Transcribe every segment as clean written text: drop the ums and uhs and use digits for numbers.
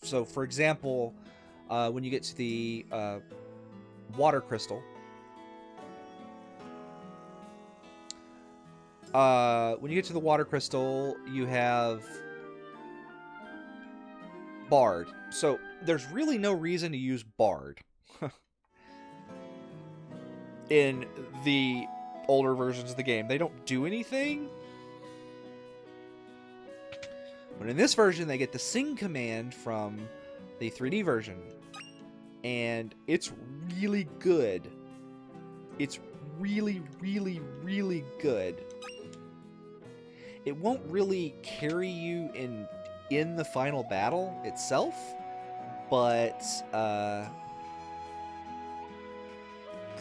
So, for example, when you get to the water crystal, you have Bard. So there's really no reason to use Bard in the older versions of the game. They don't do anything. But in this version, they get the sing command from the 3D version. And it's really good. It's really, really, really good. It won't really carry you in the final battle itself, but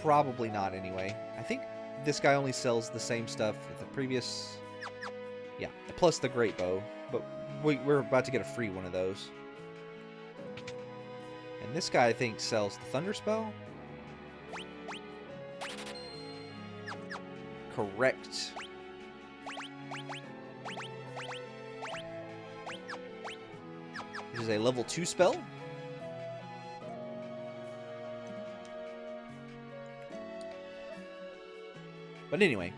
probably not anyway. I think this guy only sells the same stuff that the previous... Yeah, plus the Great Bow, but we're about to get a free one of those. And this guy, I think, sells the Thunder Spell. Correct. Which is a level 2 spell. But anyway.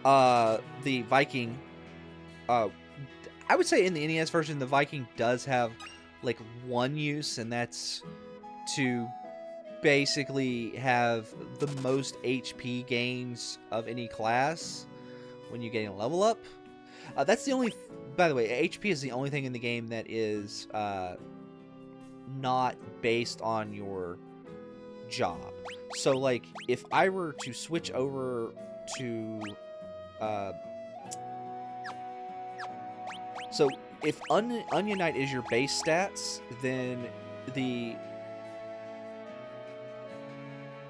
The Viking... I would say in the NES version, the Viking does have, like, one use, and that's to basically have the most HP gains of any class when you get a level up. That's the only... By the way, HP is the only thing in the game that is not based on your job. So, like, if I were to switch over to... So, if Onion Knight is your base stats, then the...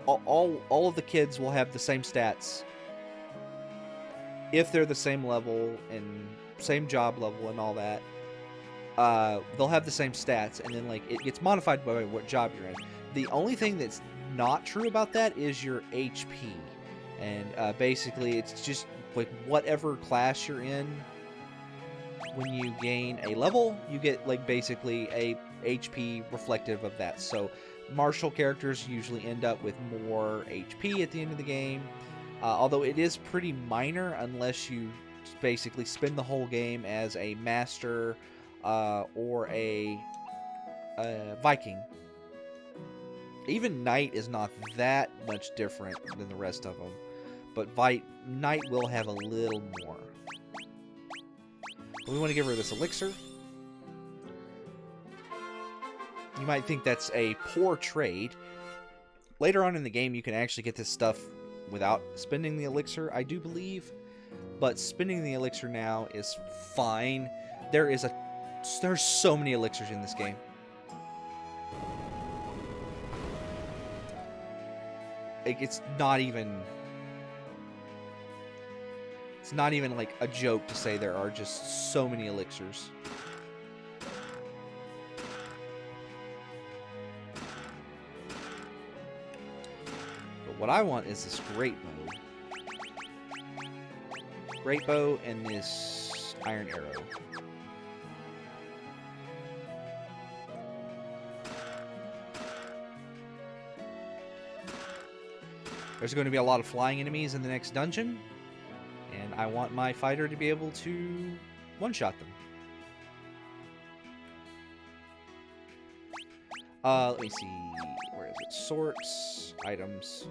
All of the kids will have the same stats if they're the same level and same job level and all that. They'll have the same stats, and then like it gets modified by what job you're in. The only thing that's not true about that is your HP, and basically it's just like whatever class you're in. When you gain a level, you get like basically a HP reflective of that. So martial characters usually end up with more HP at the end of the game, although it is pretty minor unless you basically spend the whole game as a master or a Viking. Even Knight is not that much different than the rest of them, but Knight will have a little more. We want to give her this elixir. You might think that's a poor trade. Later on in the game, you can actually get this stuff without spending the elixir, I do believe. But spending the elixir now is fine. There's so many elixirs in this game. It's not even like a joke to say there are just so many elixirs. But what I want is this Great Bow. Great Bow and this Iron Arrow. There's going to be a lot of flying enemies in the next dungeon, and I want my fighter to be able to one-shot them. Let me see. Where is it? Sorts. Items.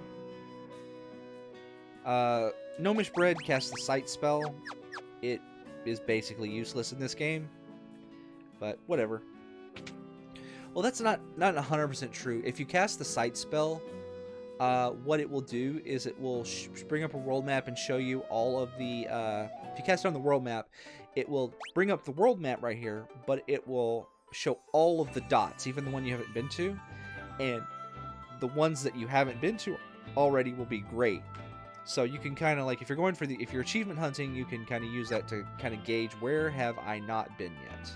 Gnomish Bread casts the Sight spell. It is basically useless in this game, but whatever. Well, that's not 100% true. If you cast the Sight spell, what it will do is it will bring up a world map and show you all of the... if you cast it on the world map, it will bring up the world map right here, but it will show all of the dots, even the one you haven't been to, and the ones that you haven't been to already will be great. So you can kind of like, if you're achievement hunting, you can kind of use that to kind of gauge where have I not been yet.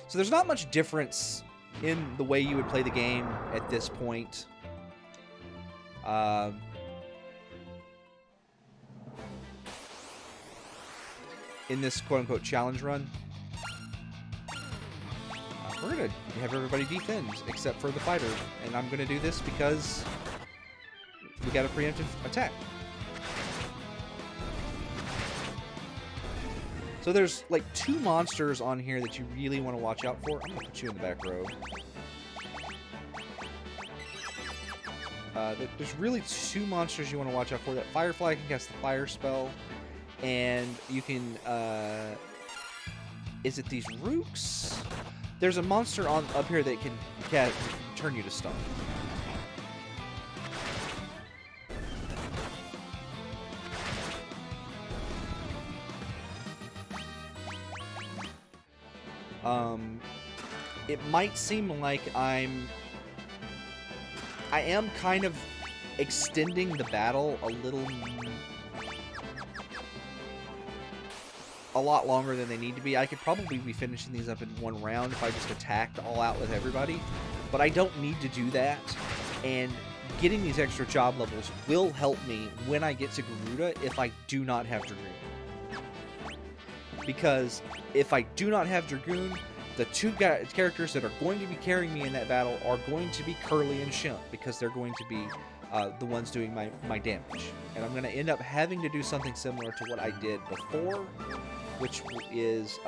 So there's not much difference in the way you would play the game at this point. in this quote-unquote challenge run. We're going to have everybody defend, except for the fighter. And I'm going to do this because we got a preemptive attack. So there's like 2 monsters on here that you really want to watch out for. I'm going to put you in the back row. There's really 2 monsters you want to watch out for. That Firefly can cast the fire spell. And you can, is it these Rooks? There's a monster up here that can turn you to stone. It might seem like I am kind of extending the battle a lot longer than they need to be. I could probably be finishing these up in 1 round if I just attacked all out with everybody, but I don't need to do that, and getting these extra job levels will help me when I get to Garuda if I do not have Dragoon. Because if I do not have Dragoon, the 2 characters that are going to be carrying me in that battle are going to be Curly and Shimp, because they're going to be the ones doing my damage. And I'm going to end up having to do something similar to what I did before, which is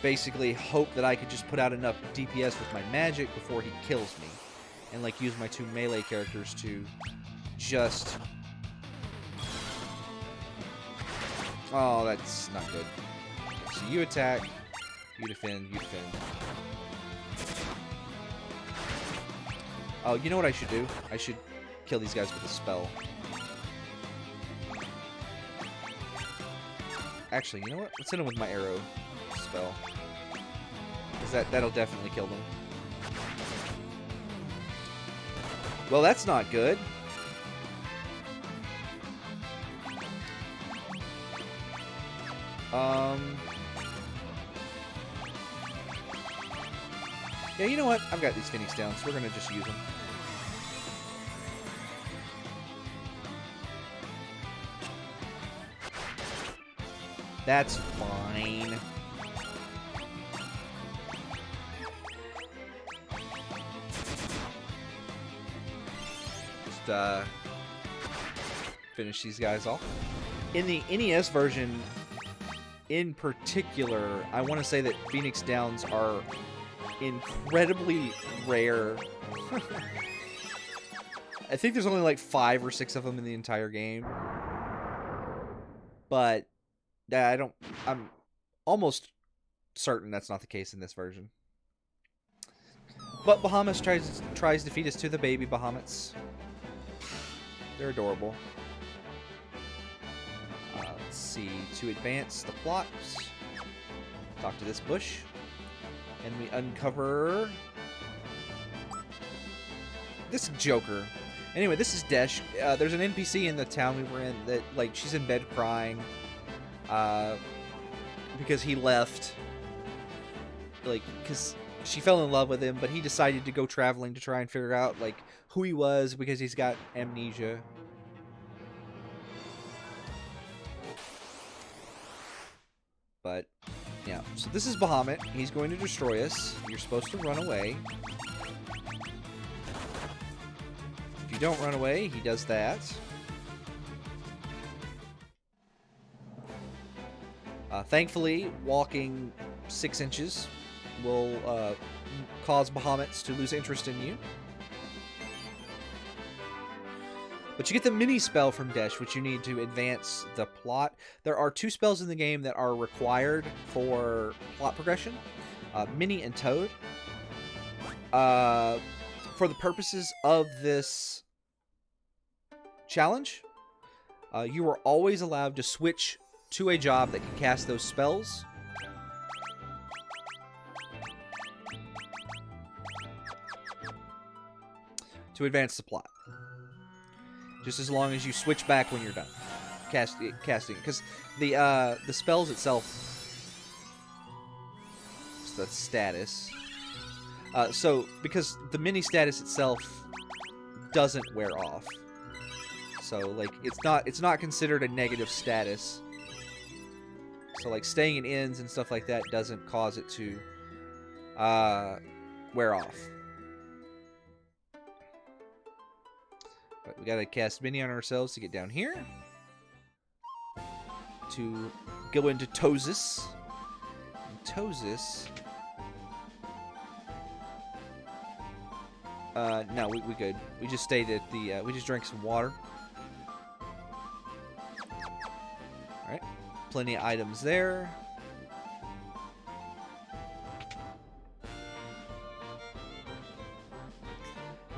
basically hope that I could just put out enough DPS with my magic before he kills me, and like use my 2 melee characters to just... Oh, that's not good. So you attack, you defend, you defend. Oh, you know what I should do? I should kill these guys with a spell. Actually, you know what? Let's hit them with my arrow spell. Because that'll definitely kill them. Well, that's not good. Yeah, you know what? I've got these Phoenix down, so we're gonna just use them. That's fine. Just, finish these guys off. In the NES version, in particular, I want to say that Phoenix Downs are incredibly rare. I think there's only like 5 or 6 of them in the entire game. But I'm almost certain that's not the case in this version. But Bahamut tries to feed us to the baby Bahamuts. They're adorable. Let's see. To advance the plot, talk to this bush. And we uncover this Joker. Anyway, this is Desh. There's an NPC in the town we were in that, like, she's in bed crying. Because he left. Like, because she fell in love with him, but he decided to go traveling to try and figure out, like, who he was because he's got amnesia. But, yeah. So this is Bahamut. He's going to destroy us. You're supposed to run away. If you don't run away, he does that. Thankfully, walking 6 inches will cause Bahamuts to lose interest in you. But you get the mini spell from Desh, which you need to advance the plot. There are 2 spells in the game that are required for plot progression. Mini and Toad. For the purposes of this challenge, you are always allowed to switch to a job that can cast those spells. To advance the plot. Just as long as you switch back when you're done casting it, because the spells itself, the status. So because the mini status itself doesn't wear off. So like it's not considered a negative status. So like staying in inns and stuff like that doesn't cause it to wear off. But we gotta cast Mini on ourselves to get down here. To go into Tozus. And Tozus. No, we good. We just stayed at the, we just drank some water. Alright. Plenty of items there.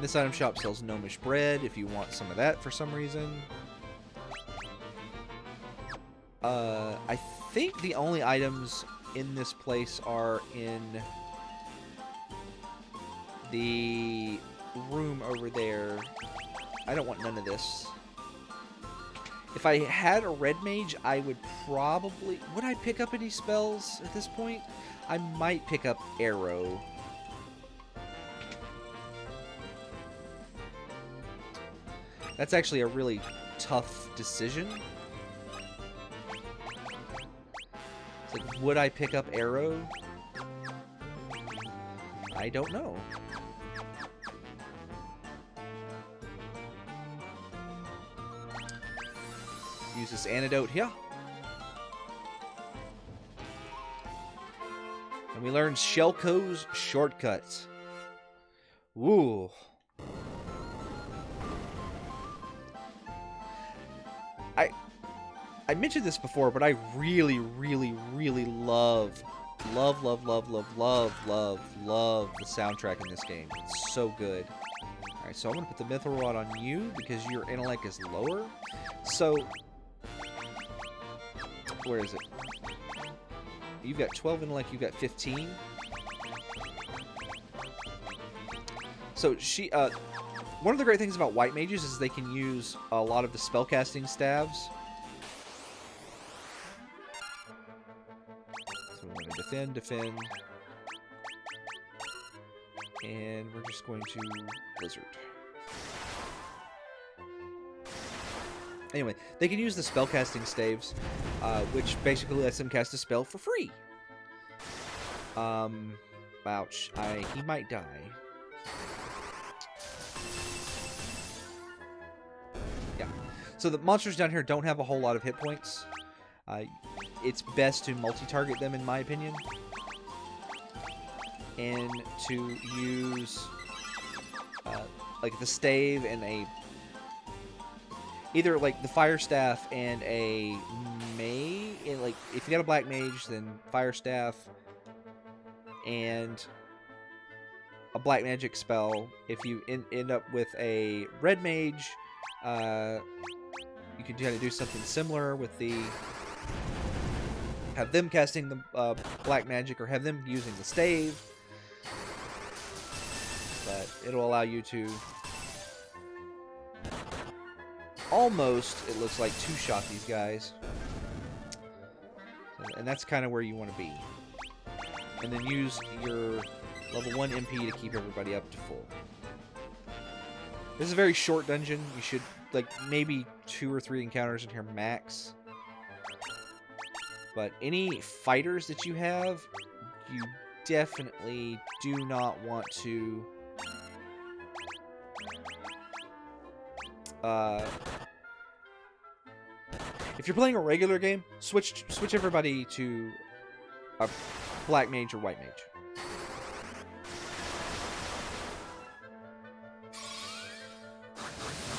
This item shop sells gnomish bread if you want some of that for some reason. I think the only items in this place are in the room over there. I don't want none of this. If I had a red mage, I would probably... Would I pick up any spells at this point? I might pick up arrow. That's actually a really tough decision. It's like, would I pick up arrow? I don't know. Use this antidote here. And we learn Shelko's shortcuts. Ooh. I mentioned this before, but I really, really, really love the soundtrack in this game. It's so good. Alright, so I'm going to put the Mithril Rod on you because your intellect is lower. So, where is it? You've got 12 intellect, you've got 15. So, one of the great things about white mages is they can use a lot of the spellcasting staves. So we're going to defend. And we're just going to Blizzard. Anyway, they can use the spellcasting staves, which basically lets them cast a spell for free. Ouch. He might die. Yeah. So the monsters down here don't have a whole lot of hit points. It's best to multi-target them, in my opinion. And to use like the stave and either like the fire staff and a mage. Like if you got a black mage, then fire staff and a black magic spell. If you end up with a red mage, you can kind of do something similar with the have them casting the black magic or have them using the stave. But it'll allow you to almost, it looks like, two-shot these guys. And that's kind of where you want to be. And then use your level 1 MP to keep everybody up to full. This is a very short dungeon. You should, like, maybe 2 or 3 encounters in here max. But any fighters that you have, you definitely do not want to... if you're playing a regular game, switch everybody to a black mage or white mage.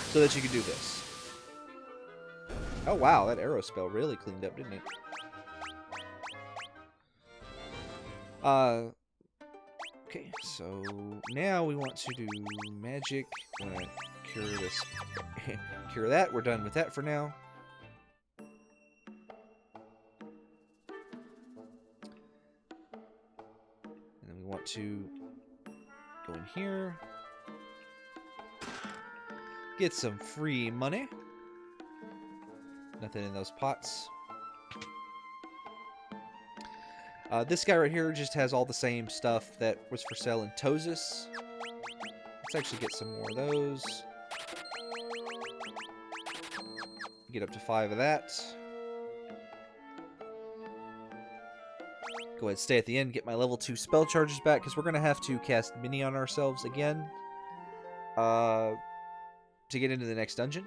So that you can do this. Oh wow, that arrow spell really cleaned up, didn't it? Okay, so now we want to do magic. I'm gonna cure this. Cure that. We're done with that for now. And then we want to go in here. Get some free money. Nothing in those pots. This guy right here just has all the same stuff that was for sale in Tozus. Let's actually get some more of those. Get up to 5 of that. Go ahead, stay at the end, get my level 2 spell charges back, because we're going to have to cast Mini on ourselves again to get into the next dungeon.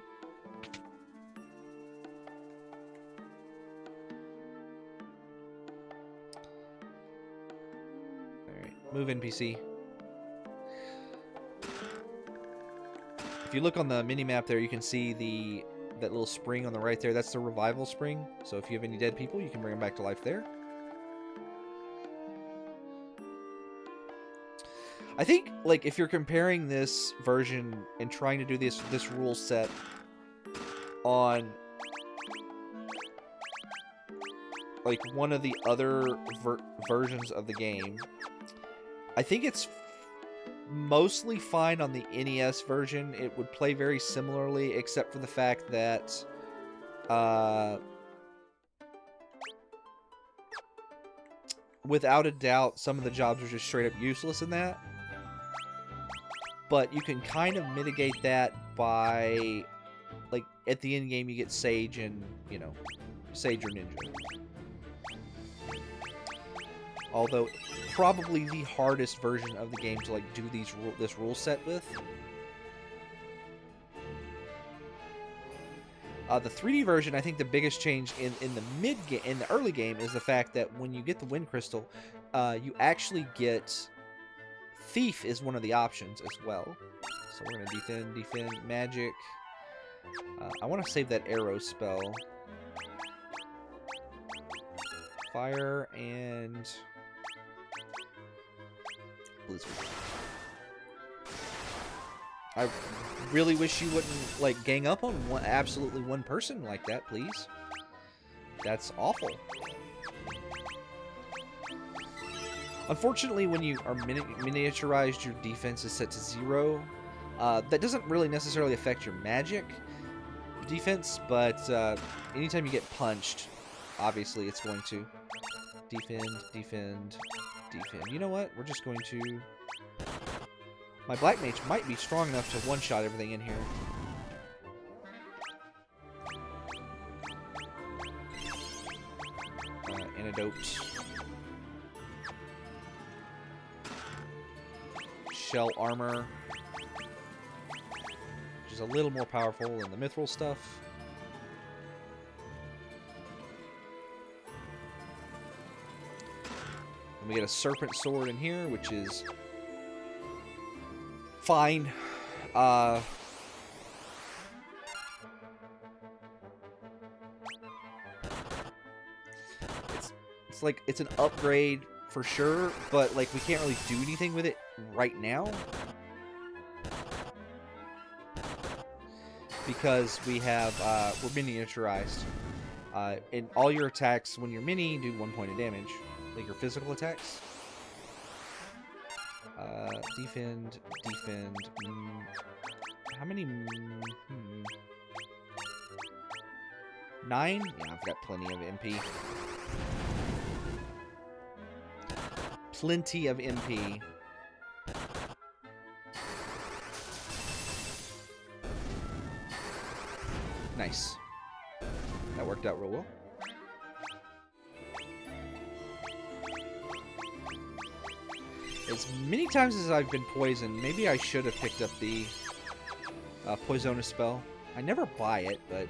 Alright, move NPC. If you look on the mini-map there, you can see that little spring on the right there. That's the revival spring. So if you have any dead people, you can bring them back to life there. I think, like, if you're comparing this version and trying to do this rule set on, like, one of the other versions of the game, I think it's mostly fine on the NES version. It would play very similarly, except for the fact that without a doubt, some of the jobs are just straight up useless in that. But you can kind of mitigate that by, like, at the end game you get Sage and, you know, Sage or Ninja. Although, probably the hardest version of the game to, like, do this rule set with. The 3D version, I think the biggest change in the early game is the fact that when you get the Wind Crystal, you actually get Thief is one of the options as well. So we're gonna defend, magic. I want to save that arrow spell. Fire and Blizzard. I really wish you wouldn't, like, gang up on absolutely one person like that, please. That's awful. Unfortunately, when you are miniaturized, your defense is set to 0. That doesn't really necessarily affect your magic defense, but anytime you get punched, obviously it's going to defend. You know what? We're just going to... My Black Mage might be strong enough to one-shot everything in here. Antidote. Shell armor, which is a little more powerful than the mithril stuff. And we get a serpent sword in here, which is fine. It's like, it's an upgrade for sure, but, like, we can't really do anything with it right now because we have we're miniaturized, and all your attacks when you're mini do 1 point of damage, like your physical attacks. Defend. How many? 9? Yeah, I've got plenty of MP. Plenty of MP. Nice. That worked out real well. As many times as I've been poisoned, maybe I should have picked up the Poisonous spell. I never buy it, but